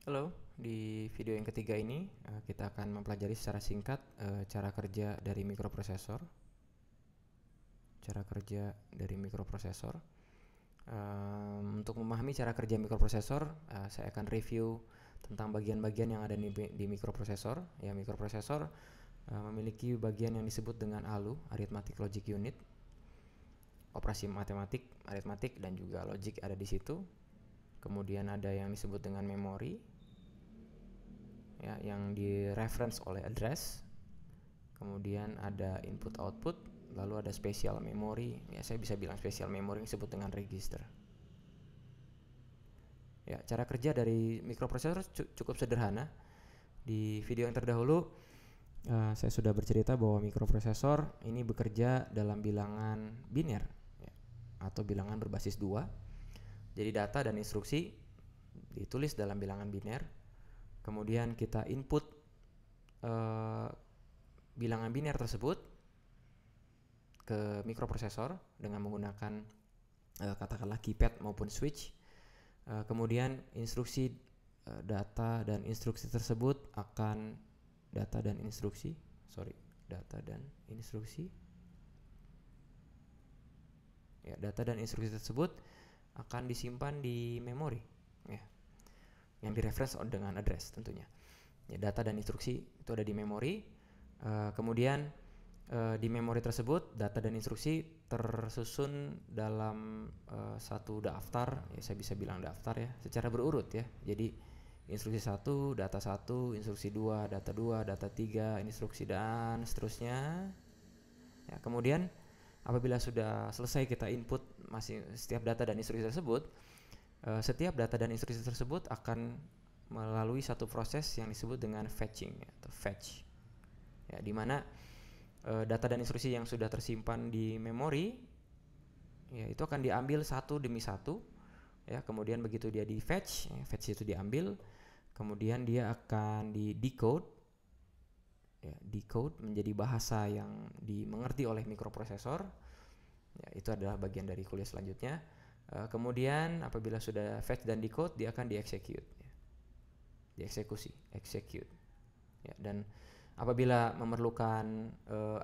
Halo, di video yang ketiga ini kita akan mempelajari secara singkat cara kerja dari mikroprosesor. Cara kerja dari mikroprosesor. Untuk memahami cara kerja mikroprosesor, saya akan review tentang bagian-bagian yang ada di mikroprosesor. Ya, mikroprosesor memiliki bagian yang disebut dengan ALU, Arithmetic Logic Unit. Operasi matematik, aritmatik dan juga logik ada di situ. Kemudian ada yang disebut dengan memori, ya, yang di-reference oleh address. Kemudian ada input output, lalu ada special memory. Ya, saya bisa bilang special memory yang disebut dengan register. Ya, cara kerja dari mikroprosesor cukup sederhana. Di video yang terdahulu saya sudah bercerita bahwa mikroprosesor ini bekerja dalam bilangan biner, ya, atau bilangan berbasis 2. Jadi data dan instruksi ditulis dalam bilangan biner. Kemudian kita input bilangan biner tersebut ke mikroprosesor dengan menggunakan katakanlah keypad maupun switch. Kemudian instruksi data dan instruksi tersebut akan data dan instruksi tersebut akan disimpan di memori, ya, yang direference dengan address tentunya. Ya, data dan instruksi itu ada di memori. Kemudian di memori tersebut data dan instruksi tersusun dalam satu daftar, ya, saya bisa bilang daftar ya, secara berurut ya. Jadi instruksi 1, data 1, instruksi 2, data 2, data 3, instruksi dan seterusnya. Ya, kemudian apabila sudah selesai kita input setiap data dan instruksi tersebut, setiap data dan instruksi tersebut akan melalui satu proses yang disebut dengan fetching atau fetch. Ya, di mana data dan instruksi yang sudah tersimpan di memori, ya, itu akan diambil satu demi satu. Ya, kemudian begitu dia di fetch, ya, fetch itu diambil, kemudian dia akan di decode, ya, decode menjadi bahasa yang dimengerti oleh mikroprosesor. Ya, itu adalah bagian dari kuliah selanjutnya. Kemudian apabila sudah fetch dan decode, dia akan diexecute, ya, dieksekusi, execute. Ya, dan apabila memerlukan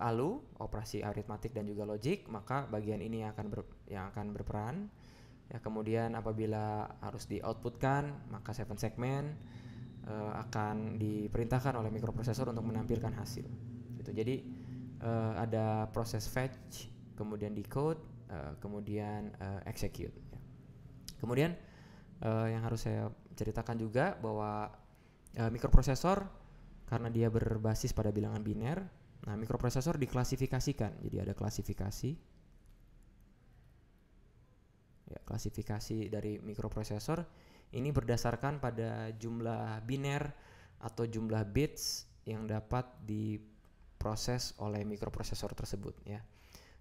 ALU, operasi aritmatik dan juga logik, maka bagian ini yang akan berperan. Ya, kemudian apabila harus di-outputkan, maka 7 segment akan diperintahkan oleh mikroprosesor untuk menampilkan hasil. Gitu. Jadi ada proses fetch, kemudian decode, kemudian execute. Ya. Kemudian yang harus saya ceritakan juga bahwa mikroprosesor karena dia berbasis pada bilangan biner, nah mikroprosesor diklasifikasikan. Jadi ada klasifikasi. Ya, klasifikasi dari mikroprosesor ini berdasarkan pada jumlah biner atau jumlah bits yang dapat diproses oleh mikroprosesor tersebut, ya.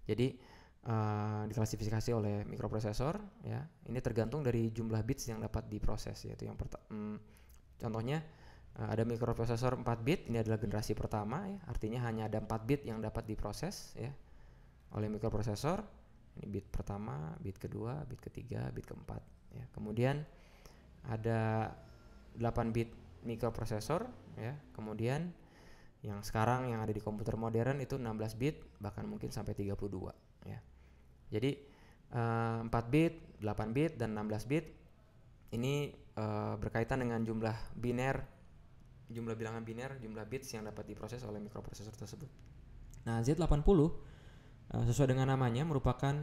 Jadi diklasifikasi oleh mikroprosesor, ya. Ini tergantung dari jumlah bits yang dapat diproses, yaitu yang contohnya ada mikroprosesor 4 bit, ini adalah generasi pertama, ya. Artinya hanya ada 4 bit yang dapat diproses, ya, oleh mikroprosesor. Ini bit pertama, bit kedua, bit ketiga, bit keempat, ya. Kemudian ada 8 bit mikroprosesor, ya. Kemudian yang sekarang yang ada di komputer modern itu 16 bit, bahkan mungkin sampai 32, ya. Jadi 4 bit, 8 bit dan 16 bit ini berkaitan dengan jumlah bilangan biner, jumlah bits yang dapat diproses oleh mikroprosesor tersebut. Nah, Z80 sesuai dengan namanya merupakan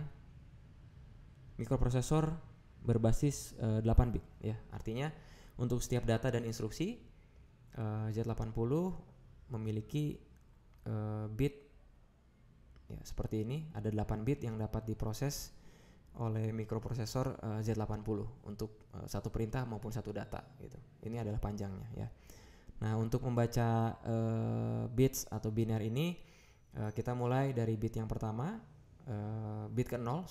mikroprosesor berbasis 8 bit, ya. Artinya untuk setiap data dan instruksi Z80 memiliki bit, ya, seperti ini. Ada 8 bit yang dapat diproses oleh mikroprosesor Z80 untuk satu perintah maupun satu data, gitu. Ini adalah panjangnya, ya. Nah, untuk membaca bits atau biner ini kita mulai dari bit yang pertama, bit ke-0,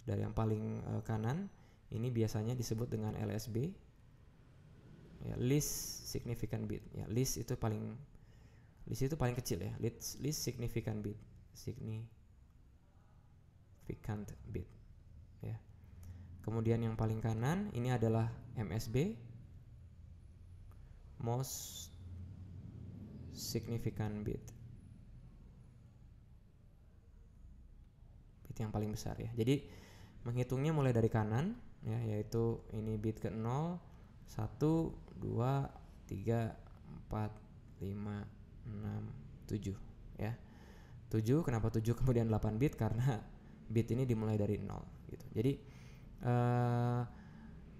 dari yang paling kanan. Ini biasanya disebut dengan LSB, ya, least significant bit. Ya, least itu paling kecil, ya. Least significant bit, ya. Kemudian yang paling kanan ini adalah MSB, most significant bit yang paling besar ya. Jadi menghitungnya mulai dari kanan ya, yaitu ini bit ke 0, 1, 2, 3, 4, 5, 6, 7 ya. 7, kenapa 7 kemudian 8 bit? Karena bit ini dimulai dari 0 gitu. Jadi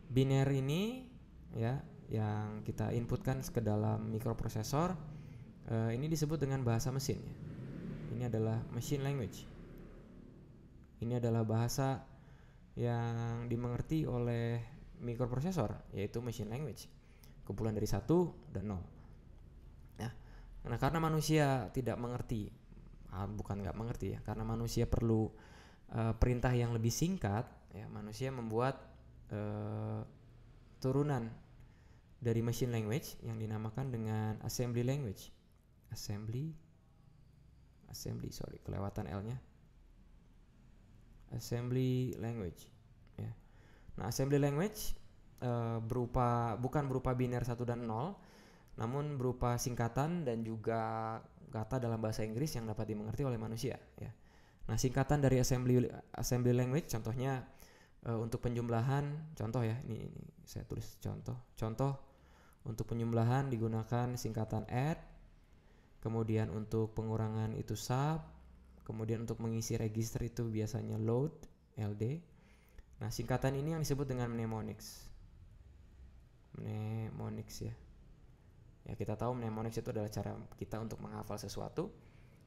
biner ini ya yang kita inputkan ke dalam mikroprosesor ini disebut dengan bahasa mesin ya. Ini adalah machine language. Ini adalah bahasa yang dimengerti oleh mikroprosesor, yaitu machine language, kumpulan dari 1 dan 0 ya. Nah, karena manusia tidak mengerti, bukan nggak mengerti ya, karena manusia perlu perintah yang lebih singkat ya, manusia membuat turunan dari machine language yang dinamakan dengan assembly language. Kelewatan L-nya. Assembly language ya. Nah, assembly language bukan berupa biner 1 dan 0, namun berupa singkatan dan juga kata dalam bahasa Inggris yang dapat dimengerti oleh manusia ya. Nah, singkatan dari assembly language contohnya untuk penjumlahan, contoh ya, ini saya tulis contoh untuk penjumlahan digunakan singkatan add, kemudian untuk pengurangan itu sub, kemudian untuk mengisi register itu biasanya load, LD. Nah, singkatan ini yang disebut dengan mnemonics. Mnemonics ya. Ya, kita tahu mnemonics itu adalah cara kita untuk menghafal sesuatu.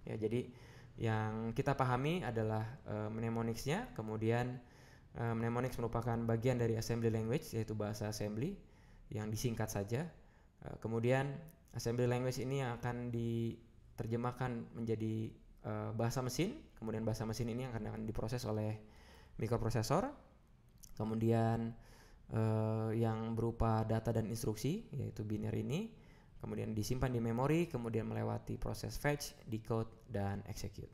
Ya, jadi yang kita pahami adalah mnemonicsnya. Kemudian mnemonics merupakan bagian dari assembly language, yaitu bahasa assembly yang disingkat saja. Kemudian assembly language ini yang akan diterjemahkan menjadi bahasa mesin, kemudian bahasa mesin ini akan diproses oleh mikroprosesor, kemudian yang berupa data dan instruksi, yaitu biner ini, kemudian disimpan di memori, kemudian melewati proses fetch, decode, dan execute.